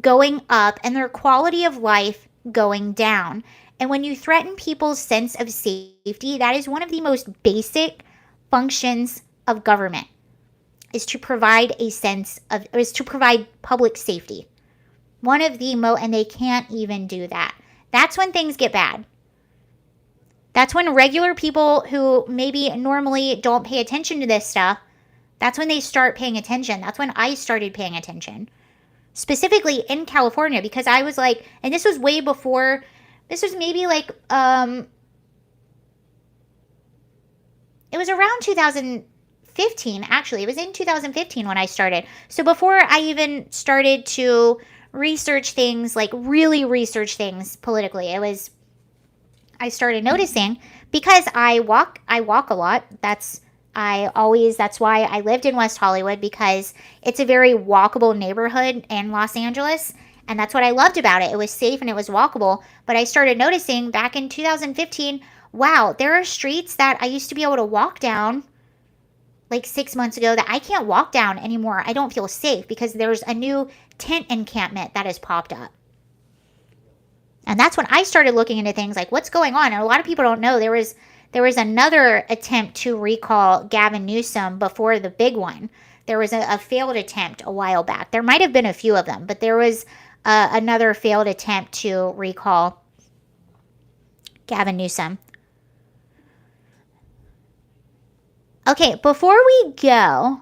going up and their quality of life going down. And when you threaten people's sense of safety, that is one of the most basic functions of government, is to provide public safety. One of the and they can't even do that. That's when things get bad. That's when regular people who maybe normally don't pay attention to this stuff, that's when they start paying attention. That's when I started paying attention. Specifically in California, because I was like, and this was way before, this was maybe like, it was around 2015, actually. It was in 2015 when I started. So before I even started to research things, like really research things politically, I started noticing, because I walk a lot. That's why I lived in West Hollywood, because it's a very walkable neighborhood in Los Angeles. And that's what I loved about it. It was safe and it was walkable. But I started noticing back in 2015, wow, there are streets that I used to be able to walk down like 6 months ago that I can't walk down anymore. I don't feel safe because there's a new tent encampment that has popped up. And that's when I started looking into things like what's going on. And a lot of people don't know there was another attempt to recall Gavin Newsom before the big one. There was a failed attempt a while back. There might have been a few of them, but there was another failed attempt to recall Gavin Newsom. Okay, before we go,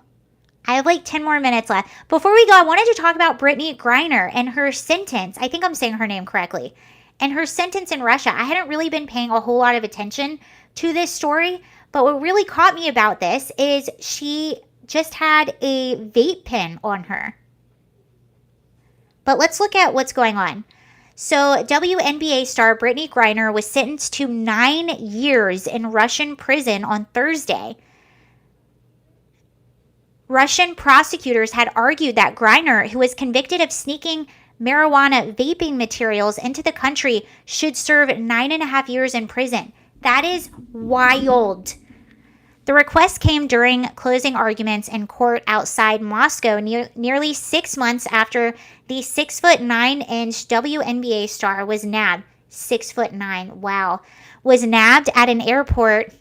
I have like 10 more minutes left. Before we go, I wanted to talk about Brittany Griner and her sentence. I think I'm saying her name correctly. And her sentence in Russia. I hadn't really been paying a whole lot of attention to this story, but what really caught me about this is she just had a vape pen on her. But let's look at what's going on. So, WNBA star Brittany Griner was sentenced to 9 years in Russian prison on Thursday. Russian prosecutors had argued that Griner, who was convicted of sneaking marijuana vaping materials into the country, should serve 9.5 years in prison. That is wild. The request came during closing arguments in court outside Moscow, nearly 6 months after the 6'9" WNBA star was nabbed. 6'9", wow, was nabbed at an airport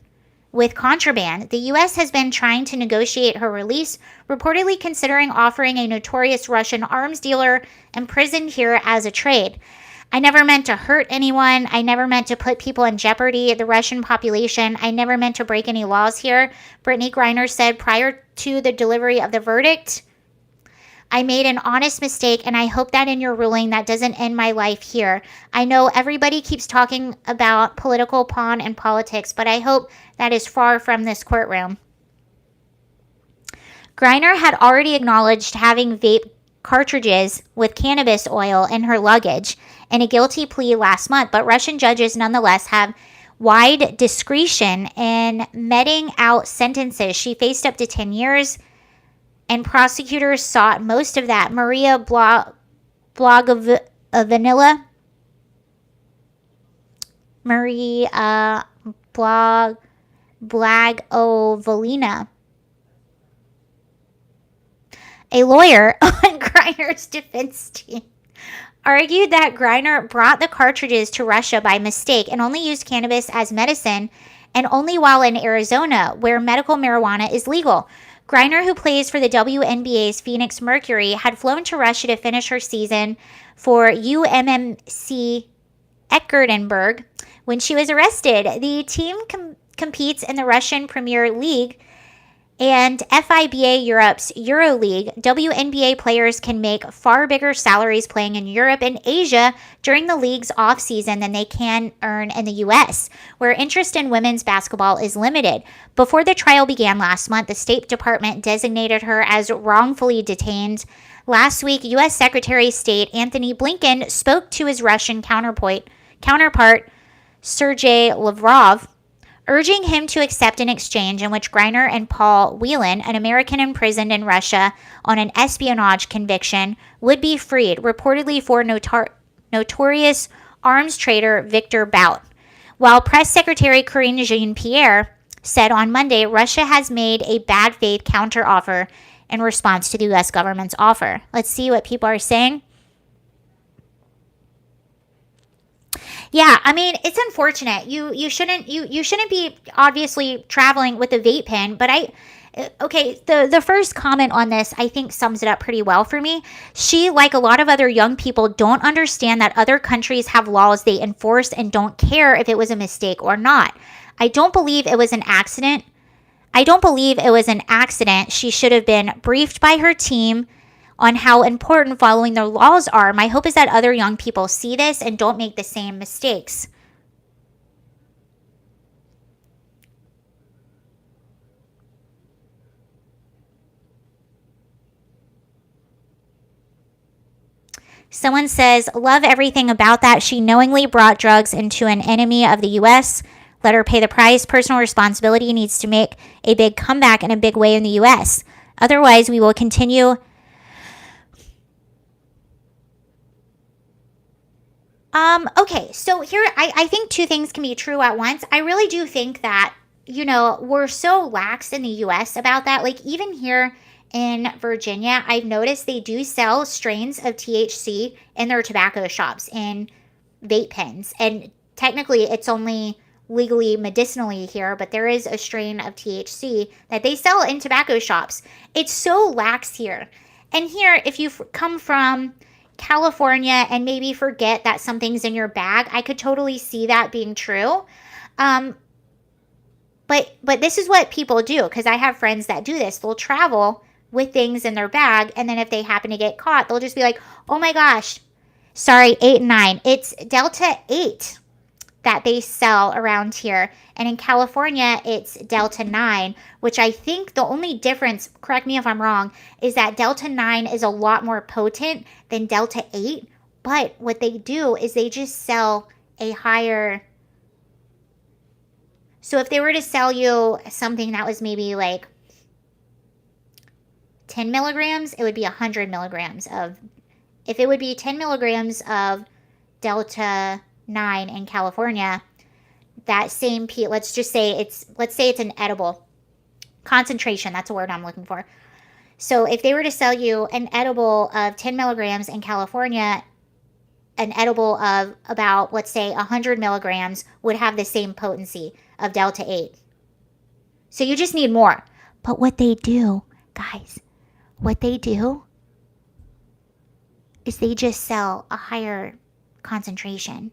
with contraband. The U.S. has been trying to negotiate her release, reportedly considering offering a notorious Russian arms dealer imprisoned here as a trade. I never meant to hurt anyone. I never meant to put people in jeopardy, the Russian population. I never meant to break any laws here, Brittany Griner said prior to the delivery of the verdict. I made an honest mistake, and I hope that in your ruling that doesn't end my life here. I know everybody keeps talking about political pawn and politics, but I hope that is far from this courtroom. Griner had already acknowledged having vape cartridges with cannabis oil in her luggage in a guilty plea last month, but Russian judges nonetheless have wide discretion in meting out sentences. She faced up to 10 years, and prosecutors sought most of that. Maria Blagovinila, a lawyer on Griner's defense team, argued that Griner brought the cartridges to Russia by mistake and only used cannabis as medicine, and only while in Arizona, where medical marijuana is legal. Griner, who plays for the WNBA's Phoenix Mercury, had flown to Russia to finish her season for UMMC Ekaterinburg when she was arrested. The team competes in the Russian Premier League and FIBA Europe's EuroLeague. WNBA players can make far bigger salaries playing in Europe and Asia during the league's off-season than they can earn in the U.S., where interest in women's basketball is limited. Before the trial began last month, the State Department designated her as wrongfully detained. Last week, U.S. Secretary of State Antony Blinken spoke to his Russian counterpart Sergei Lavrov, urging him to accept an exchange in which Griner and Paul Whelan, an American imprisoned in Russia on an espionage conviction, would be freed, reportedly for notorious arms trader Victor Bout. While Press Secretary Karine Jean-Pierre said on Monday Russia has made a bad faith counteroffer in response to the U.S. government's offer. Let's see what people are saying. Yeah, I mean, it's unfortunate. You shouldn't be obviously traveling with a vape pen, but the first comment on this I think sums it up pretty well for me. She, like a lot of other young people, don't understand that other countries have laws they enforce and don't care if it was a mistake or not. I don't believe it was an accident. She should have been briefed by her team on how important following their laws are. My hope is that other young people see this and don't make the same mistakes. Someone says, love everything about that. She knowingly brought drugs into an enemy of the U.S. Let her pay the price. Personal responsibility needs to make a big comeback in a big way in the U.S. Otherwise, we will continue. Okay, so here, I think two things can be true at once. I really do think that, we're so lax in the U.S. about that. Like, even here in Virginia, I've noticed they do sell strains of THC in their tobacco shops in vape pens. And technically, it's only legally medicinally here, but there is a strain of THC that they sell in tobacco shops. It's so lax here. And here, if you come from California and maybe forget that something's in your bag, I could totally see that being true. But this is what people do, because I have friends that do this. They'll travel with things in their bag, and then if they happen to get caught, they'll just be like, oh my gosh, sorry, 8 and 9. It's Delta 8. that they sell around here. And in California, it's Delta 9, which I think the only difference, correct me if I'm wrong, is that Delta 9 is a lot more potent than Delta 8. But what they do is they just sell a higher. So if they were to sell you something that was maybe like 10 milligrams, it would be 100 milligrams of. If it would be 10 milligrams of Delta 9 in California, that same let's say it's an edible concentration. That's a word I'm looking for. So if they were to sell you an edible of 10 milligrams in California, an edible of about, let's say, 100 milligrams would have the same potency of Delta 8. So you just need more. But what they do, guys, is they just sell a higher concentration.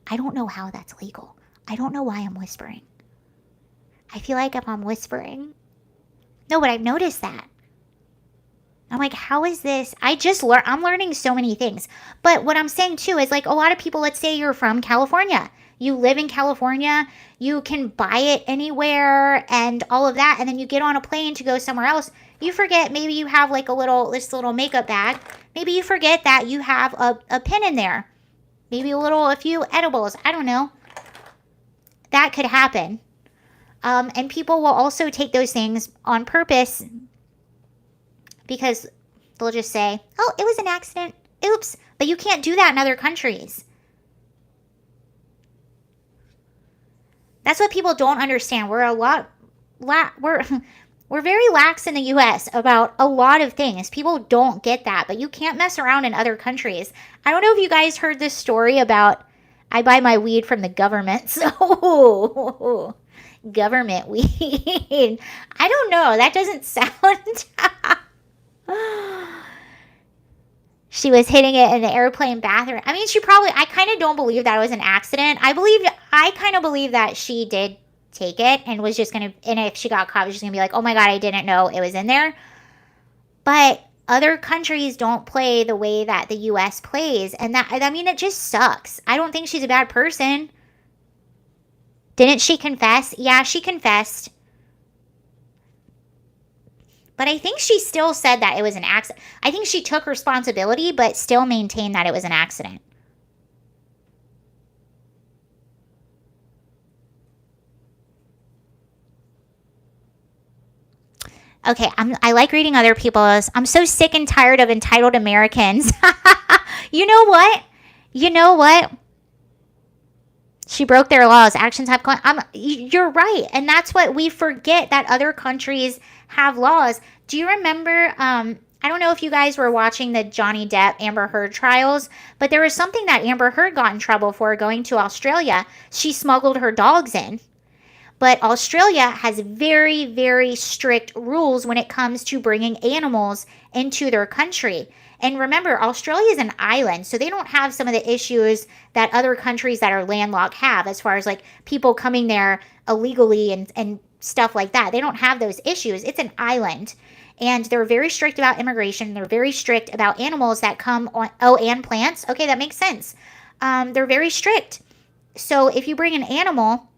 I don't know how that's legal. I don't know why I'm whispering. I feel like if I'm whispering. No, but I've noticed that. I'm like, how is this? I'm learning so many things. But what I'm saying too is like a lot of people, let's say you're from California. You live in California. You can buy it anywhere and all of that. And then you get on a plane to go somewhere else. You forget, maybe you have like this little makeup bag. Maybe you forget that you have a pin in there. Maybe a few edibles. I don't know. That could happen. And people will also take those things on purpose because they'll just say, oh, it was an accident. Oops. But you can't do that in other countries. That's what people don't understand. We're very lax in the U.S. about a lot of things. People don't get that, but you can't mess around in other countries. I don't know if you guys heard this story about I buy my weed from the government. So, government weed. I don't know. That doesn't sound. She was hitting it in the airplane bathroom. I mean, I kind of don't believe that it was an accident. I kind of believe that she did take it and was just going to, and if she got caught, was just going to be like, oh my God, I didn't know it was in there. But other countries don't play the way that the U.S. plays. And it just sucks. I don't think she's a bad person. Didn't she confess? Yeah, she confessed. But I think she still said that it was an accident. I think she took responsibility, but still maintained that it was an accident. Okay, I like reading other people's. I'm so sick and tired of entitled Americans. You know what? She broke their laws. Actions have. You're right, and that's what we forget, that other countries have laws. Do you remember? I don't know if you guys were watching the Johnny Depp Amber Heard trials, but there was something that Amber Heard got in trouble for going to Australia. She smuggled her dogs in. But Australia has very, very strict rules when it comes to bringing animals into their country. And remember, Australia is an island, so they don't have some of the issues that other countries that are landlocked have as far as like people coming there illegally and stuff like that. They don't have those issues. It's an island. And they're very strict about immigration. They're very strict about animals that come on. Oh, and plants. Okay, that makes sense. They're very strict. So if you bring an animal,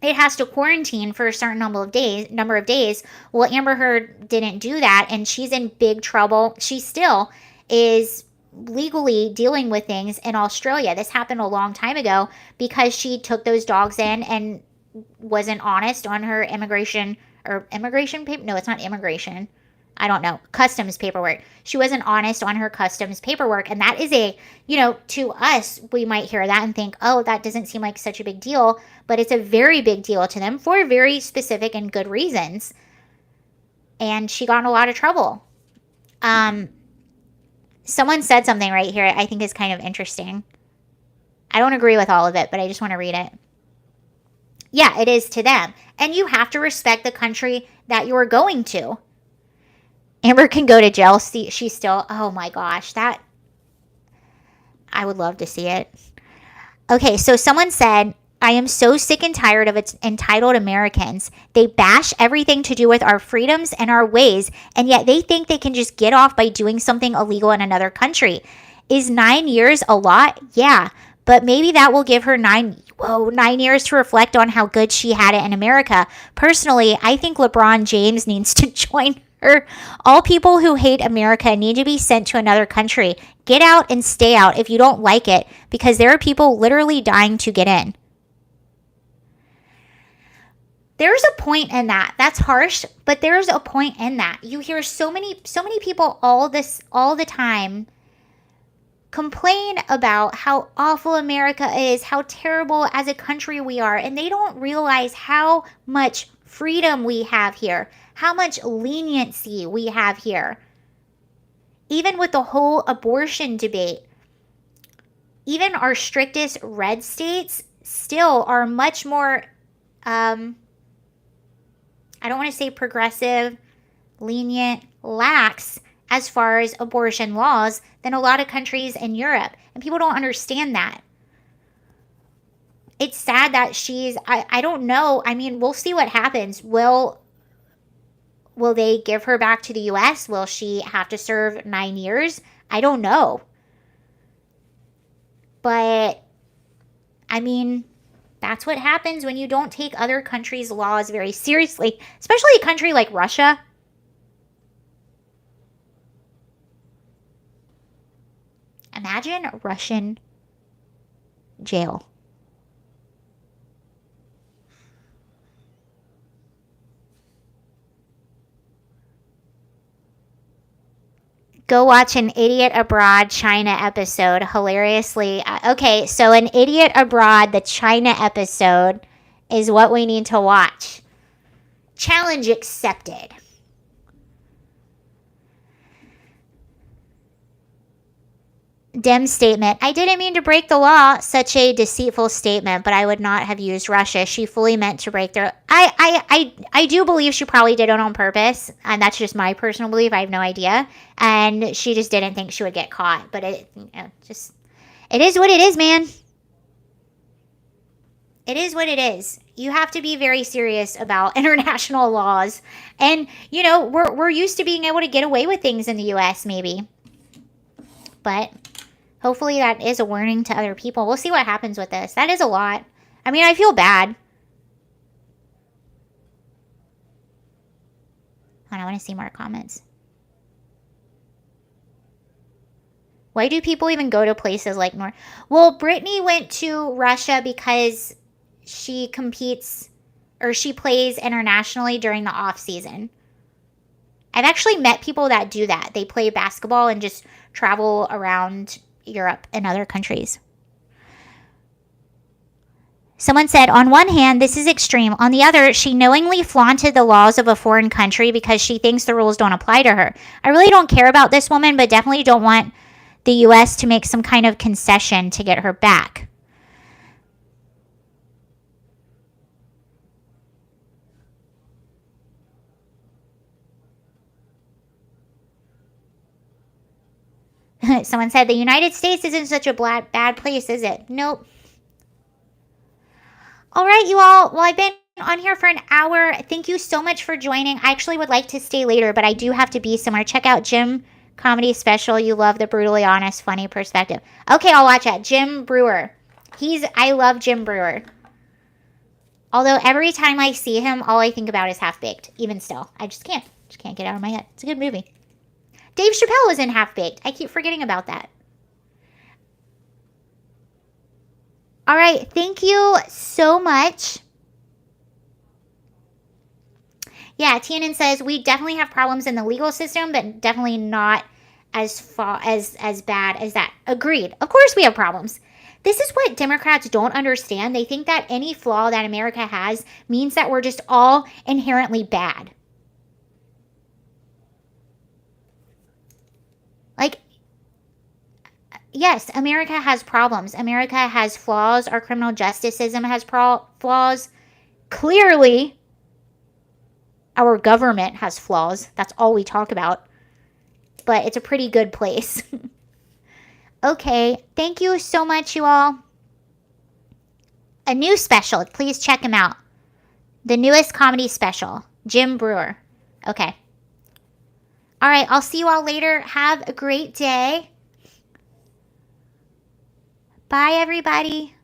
it has to quarantine for a certain number of days. Well, Amber Heard didn't do that, and she's in big trouble. She still is legally dealing with things in Australia. This happened a long time ago because she took those dogs in and wasn't honest on her immigration paper. No, it's not immigration. I don't know, customs paperwork. She wasn't honest on her customs paperwork. And that is to us, we might hear that and think, oh, that doesn't seem like such a big deal. But it's a very big deal to them for very specific and good reasons. And she got in a lot of trouble. Someone said something right here I think is kind of interesting. I don't agree with all of it, but I just want to read it. Yeah, it is to them. And you have to respect the country that you're going to. Amber can go to jail. She's still, oh my gosh, that, I would love to see it. Okay, so someone said, I am so sick and tired of entitled Americans. They bash everything to do with our freedoms and our ways, and yet they think they can just get off by doing something illegal in another country. Is 9 years a lot? Yeah, but maybe that will give her 9 years to reflect on how good she had it in America. Personally, I think LeBron James needs to join her. All people who hate America need to be sent to another country. Get out and stay out if you don't like it, because there are people literally dying to get in. There's a point in that. That's harsh, but there's a point in that. You hear so many people all the time complain about how awful America is, how terrible as a country we are, and they don't realize how much freedom we have here, how much leniency we have here. Even with the whole abortion debate, even our strictest red states still are much more I don't want to say progressive, lenient, lax as far as abortion laws than a lot of countries in Europe. And people don't understand that. It's sad that I don't know. I mean, we'll see what happens. Will they give her back to the U.S.? Will she have to serve 9 years? I don't know. But, I mean, that's what happens when you don't take other countries' laws very seriously, especially a country like Russia. Imagine a Russian jail. Go watch an Idiot Abroad China episode. Hilariously. Okay, so an Idiot Abroad, the China episode, is what we need to watch. Challenge accepted. Dem statement. I didn't mean to break the law. Such a deceitful statement, but I would not have used Russia. She fully meant to break their... I do believe she probably did it on purpose, and that's just my personal belief. I have no idea. And she just didn't think she would get caught. But it is what it is, man. It is what it is. You have to be very serious about international laws. And, you know, we're used to being able to get away with things in the U.S. maybe. But hopefully that is a warning to other people. We'll see what happens with this. That is a lot. I mean, I feel bad. I want to see more comments. Why do people even go to places like North? Well, Brittany went to Russia because she competes or she plays internationally during the off season. I've actually met people that do that. They play basketball and just travel around Europe and other countries. Someone said, on one hand, this is extreme. On the other, she knowingly flaunted the laws of a foreign country because she thinks the rules don't apply to her. I really don't care about this woman, but definitely don't want the U.S. to make some kind of concession to get her back. Someone said, the United States isn't such a bad place, is it? Nope. All right, you all. Well, I've been on here for an hour. Thank you so much for joining. I actually would like to stay later, but I do have to be somewhere. Check out Jim Comedy Special. You love the brutally honest, funny perspective. Okay, I'll watch that. Jim Brewer. I love Jim Brewer. Although every time I see him, all I think about is Half Baked. Even still. I just can't get out of my head. It's a good movie. Dave Chappelle was in Half Baked. I keep forgetting about that. All right. Thank you so much. Yeah, Tianan says, we definitely have problems in the legal system, but definitely not as bad as that. Agreed. Of course we have problems. This is what Democrats don't understand. They think that any flaw that America has means that we're just all inherently bad. Like, yes, America has problems. America has flaws. Our criminal justice system has flaws. Clearly, our government has flaws. That's all we talk about. But it's a pretty good place. Okay, thank you so much, you all. A new special. Please check him out. The newest comedy special. Jim Brewer. Okay. All right, I'll see you all later. Have a great day. Bye, everybody.